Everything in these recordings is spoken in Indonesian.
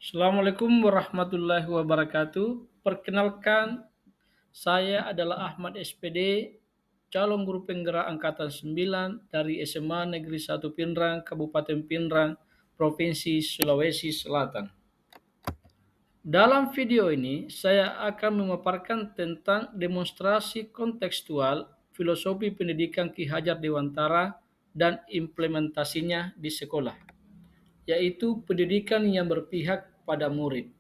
Assalamualaikum warahmatullahi wabarakatuh. Perkenalkan, saya adalah Ahmad SPD, calon guru penggerak angkatan 9 dari SMA Negeri 1 Pinrang, Kabupaten Pinrang, Provinsi Sulawesi Selatan. Dalam video ini, saya akan memaparkan tentang demonstrasi kontekstual filosofi pendidikan Ki Hajar Dewantara dan implementasinya di sekolah, yaitu pendidikan yang berpihak pada murid.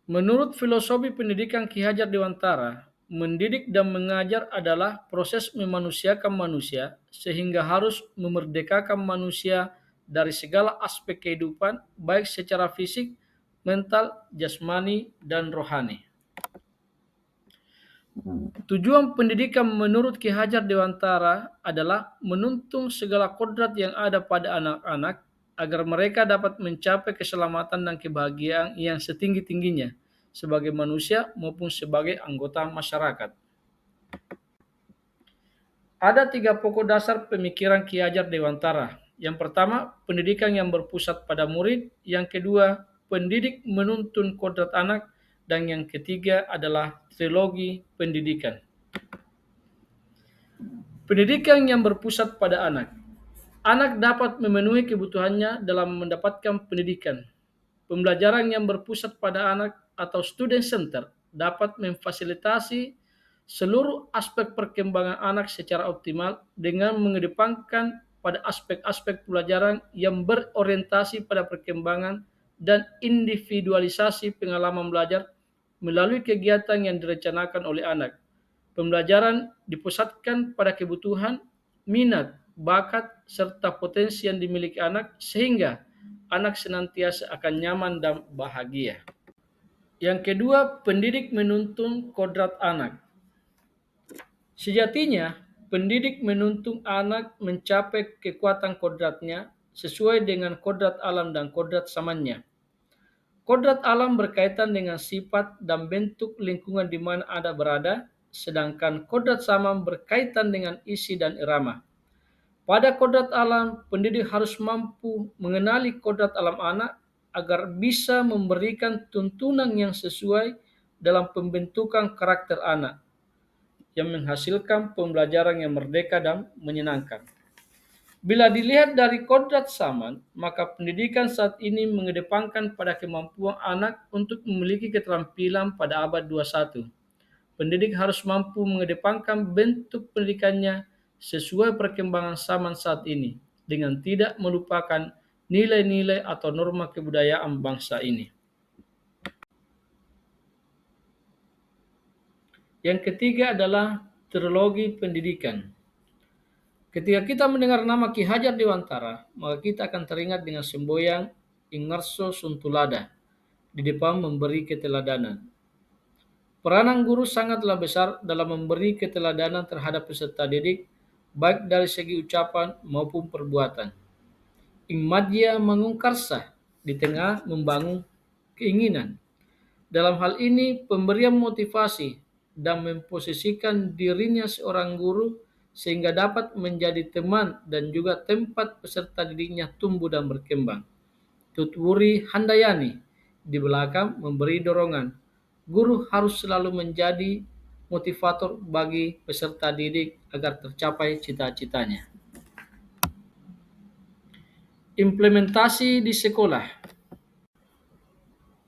Menurut filosofi pendidikan Ki Hajar Dewantara, mendidik dan mengajar adalah proses memanusiakan manusia sehingga harus memerdekakan manusia dari segala aspek kehidupan baik secara fisik, mental, jasmani, dan rohani. Tujuan pendidikan menurut Ki Hajar Dewantara adalah menuntun segala kodrat yang ada pada anak-anak agar mereka dapat mencapai keselamatan dan kebahagiaan yang setinggi-tingginya sebagai manusia maupun sebagai anggota masyarakat. Ada tiga pokok dasar pemikiran Ki Hajar Dewantara. Yang pertama, pendidikan yang berpusat pada murid. Yang kedua, pendidik menuntun kodrat anak. Dan yang ketiga adalah trilogi pendidikan. Pendidikan yang berpusat pada anak. Anak dapat memenuhi kebutuhannya dalam mendapatkan pendidikan. Pembelajaran yang berpusat pada anak atau student center dapat memfasilitasi seluruh aspek perkembangan anak secara optimal dengan mengedepankan pada aspek-aspek pelajaran yang berorientasi pada perkembangan dan individualisasi pengalaman belajar melalui kegiatan yang direncanakan oleh anak. Pembelajaran dipusatkan pada kebutuhan, minat, bakat, serta potensi yang dimiliki anak sehingga anak senantiasa akan nyaman dan bahagia. Yang kedua, pendidik menuntun kodrat anak. Sejatinya, pendidik menuntun anak mencapai kekuatan kodratnya sesuai dengan kodrat alam dan kodrat zamannya. Kodrat alam berkaitan dengan sifat dan bentuk lingkungan di mana Anda berada, sedangkan kodrat zaman berkaitan dengan isi dan irama. Pada kodrat alam, pendidik harus mampu mengenali kodrat alam anak agar bisa memberikan tuntunan yang sesuai dalam pembentukan karakter anak, yang menghasilkan pembelajaran yang merdeka dan menyenangkan. Bila dilihat dari kodrat zaman, maka pendidikan saat ini mengedepankan pada kemampuan anak untuk memiliki keterampilan pada abad 21. Pendidik harus mampu mengedepankan bentuk pendidikannya sesuai perkembangan zaman saat ini, dengan tidak melupakan nilai-nilai atau norma kebudayaan bangsa ini. Yang ketiga adalah trilogi pendidikan. Ketika kita mendengar nama Ki Hajar Dewantara, maka kita akan teringat dengan semboyan Ingarso Suntulada di depan memberi keteladanan. Peranan guru sangatlah besar dalam memberi keteladanan terhadap peserta didik, baik dari segi ucapan maupun perbuatan. Ing madya mengungkarsa di tengah membangun keinginan. Dalam hal ini, pemberian motivasi dan memposisikan dirinya seorang guru sehingga dapat menjadi teman dan juga tempat peserta didiknya tumbuh dan berkembang. Tutwuri Handayani di belakang memberi dorongan. Guru harus selalu menjadi motivator bagi peserta didik agar tercapai cita-citanya. Implementasi di sekolah.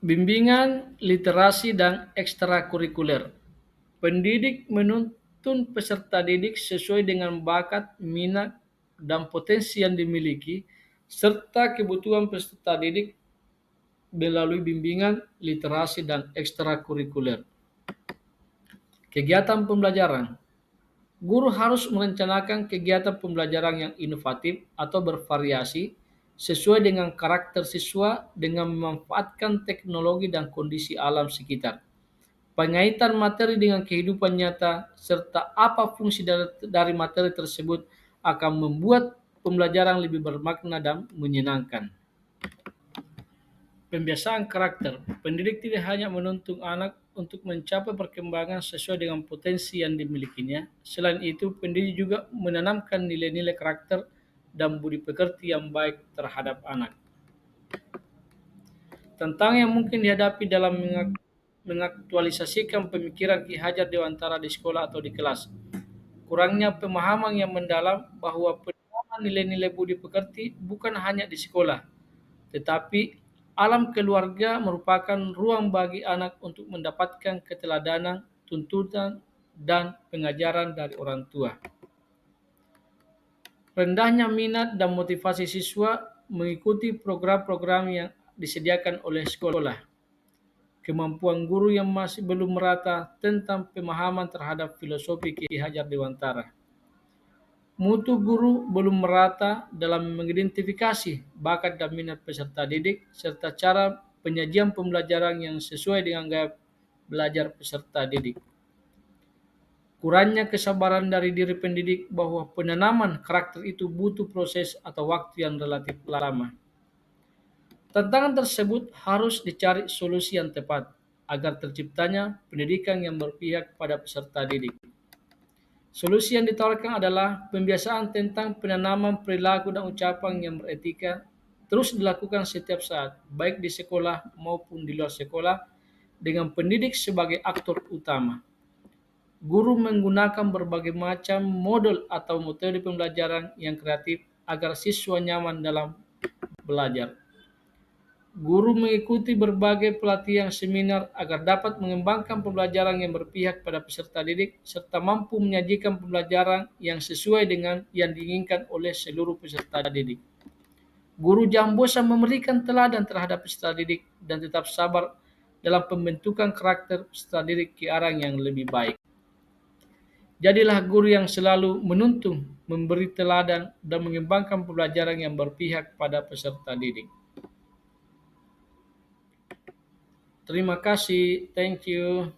Bimbingan, literasi, dan ekstrakurikuler. Pendidik menuntun peserta didik sesuai dengan bakat, minat, dan potensi yang dimiliki, serta kebutuhan peserta didik melalui bimbingan, literasi, dan ekstrakurikuler. Kegiatan pembelajaran. Guru harus merencanakan kegiatan pembelajaran yang inovatif atau bervariasi sesuai dengan karakter siswa dengan memanfaatkan teknologi dan kondisi alam sekitar. Pengaitan materi dengan kehidupan nyata serta apa fungsi dari materi tersebut akan membuat pembelajaran lebih bermakna dan menyenangkan. Pembiasaan karakter. Pendidik tidak hanya menuntun anak untuk mencapai perkembangan sesuai dengan potensi yang dimilikinya. Selain itu, pendidik juga menanamkan nilai-nilai karakter dan budi pekerti yang baik terhadap anak. Tantangan yang mungkin dihadapi dalam mengaktualisasikan pemikiran Ki Hajar Dewantara di sekolah atau di kelas. Kurangnya pemahaman yang mendalam bahwa penanaman nilai-nilai budi pekerti bukan hanya di sekolah, tetapi alam keluarga merupakan ruang bagi anak untuk mendapatkan keteladanan, tuntutan, dan pengajaran dari orang tua. Rendahnya minat dan motivasi siswa mengikuti program-program yang disediakan oleh sekolah. Kemampuan guru yang masih belum merata tentang pemahaman terhadap filosofi Ki Hajar Dewantara. Mutu guru belum merata dalam mengidentifikasi bakat dan minat peserta didik, serta cara penyajian pembelajaran yang sesuai dengan gaya belajar peserta didik. Kurangnya kesabaran dari diri pendidik bahwa penanaman karakter itu butuh proses atau waktu yang relatif lama. Tantangan tersebut harus dicari solusi yang tepat agar terciptanya pendidikan yang berpihak pada peserta didik. Solusi yang ditawarkan adalah pembiasaan tentang penanaman perilaku dan ucapan yang beretika terus dilakukan setiap saat, baik di sekolah maupun di luar sekolah, dengan pendidik sebagai aktor utama. Guru menggunakan berbagai macam model atau metode pembelajaran yang kreatif agar siswa nyaman dalam belajar. Guru mengikuti berbagai pelatihan seminar agar dapat mengembangkan pembelajaran yang berpihak pada peserta didik serta mampu menyajikan pembelajaran yang sesuai dengan yang diinginkan oleh seluruh peserta didik. Guru jangan bosan memberikan teladan terhadap peserta didik dan tetap sabar dalam pembentukan karakter peserta didik ke arah yang lebih baik. Jadilah guru yang selalu menuntun, memberi teladan, dan mengembangkan pembelajaran yang berpihak pada peserta didik. Terima kasih. Thank you.